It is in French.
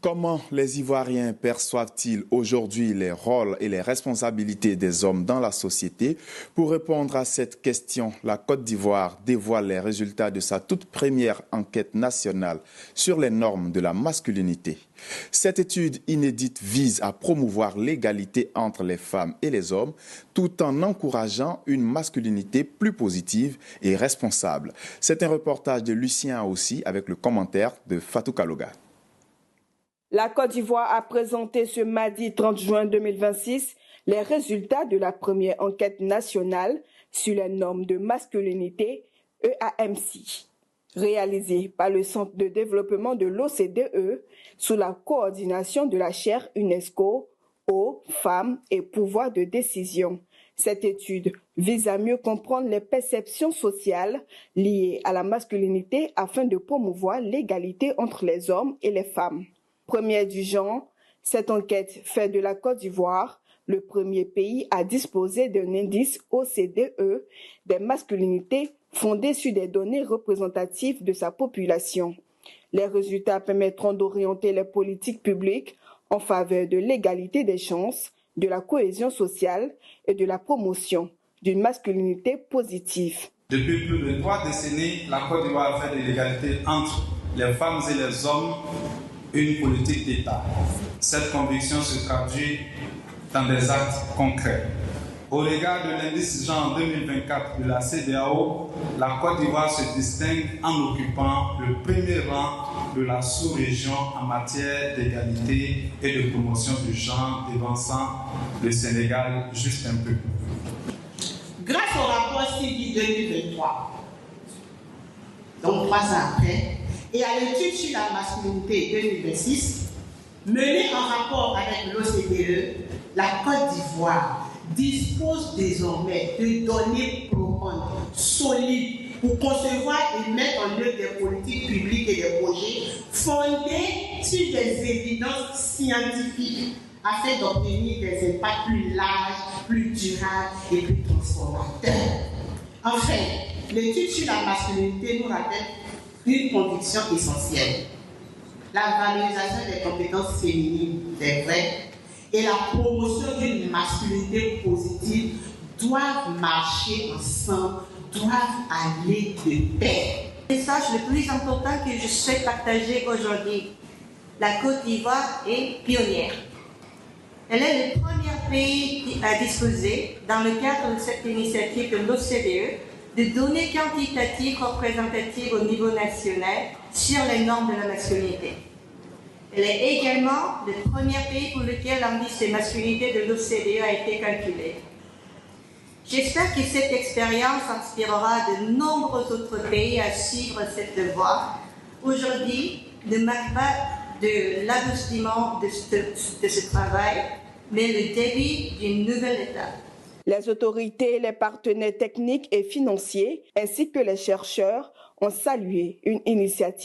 Comment les Ivoiriens perçoivent-ils aujourd'hui les rôles et les responsabilités des hommes dans la société? Pour répondre à cette question, la Côte d'Ivoire dévoile les résultats de sa toute première enquête nationale sur les normes de la masculinité. Cette étude inédite vise à promouvoir l'égalité entre les femmes et les hommes tout en encourageant une masculinité plus positive et responsable. C'est un reportage de Lucien Aossi avec le commentaire de Fatou Kaloga. La Côte d'Ivoire a présenté ce mardi 30 juin 2026 les résultats de la première enquête nationale sur les normes de masculinité EAMC, réalisée par le Centre de développement de l'OCDE sous la coordination de la chaire UNESCO Eau, Femmes et pouvoir de décision. Cette étude vise à mieux comprendre les perceptions sociales liées à la masculinité afin de promouvoir l'égalité entre les hommes et les femmes. Première du genre, cette enquête fait de la Côte d'Ivoire le premier pays à disposer d'un indice OCDE des masculinités fondé sur des données représentatives de sa population. Les résultats permettront d'orienter les politiques publiques en faveur de l'égalité des chances, de la cohésion sociale et de la promotion d'une masculinité positive. Depuis plus de 3 décennies, la Côte d'Ivoire fait de l'égalité entre les femmes et les hommes une politique d'État. Cette conviction se traduit dans des actes concrets. Au regard de l'indice genre 2024 de la CEDEAO, la Côte d'Ivoire se distingue en occupant le premier rang de la sous-région en matière d'égalité et de promotion du genre, devançant le Sénégal juste un peu. Grâce au rapport CIVI 2023, donc 3 ans après, et à l'étude sur la masculinité 2026, menée en rapport avec l'OCDE, la Côte d'Ivoire dispose désormais de données probantes, solides, pour concevoir et mettre en œuvre des politiques publiques et des projets fondés sur des évidences scientifiques afin d'obtenir des impacts plus larges, plus durables et plus transformateurs. Enfin, l'étude sur la masculinité nous rappelle une conviction essentielle. La valorisation des compétences féminines, c'est vrai, et la promotion d'une masculinité positive doivent marcher ensemble, doivent aller de pair. Le message le plus important que je souhaite partager aujourd'hui, la Côte d'Ivoire est pionnière. Elle est le premier pays à disposer, dans le cadre de cette initiative de l'OCDE, de données quantitatives représentatives au niveau national sur les normes de la masculinité. Elle est également le premier pays pour lequel l'indice de masculinité de l'OCDE a été calculé. J'espère que cette expérience inspirera de nombreux autres pays à suivre cette voie. Aujourd'hui ne marque pas de l'aboutissement de ce travail, mais le début d'une nouvelle étape. Les autorités, les partenaires techniques et financiers, ainsi que les chercheurs ont salué une initiative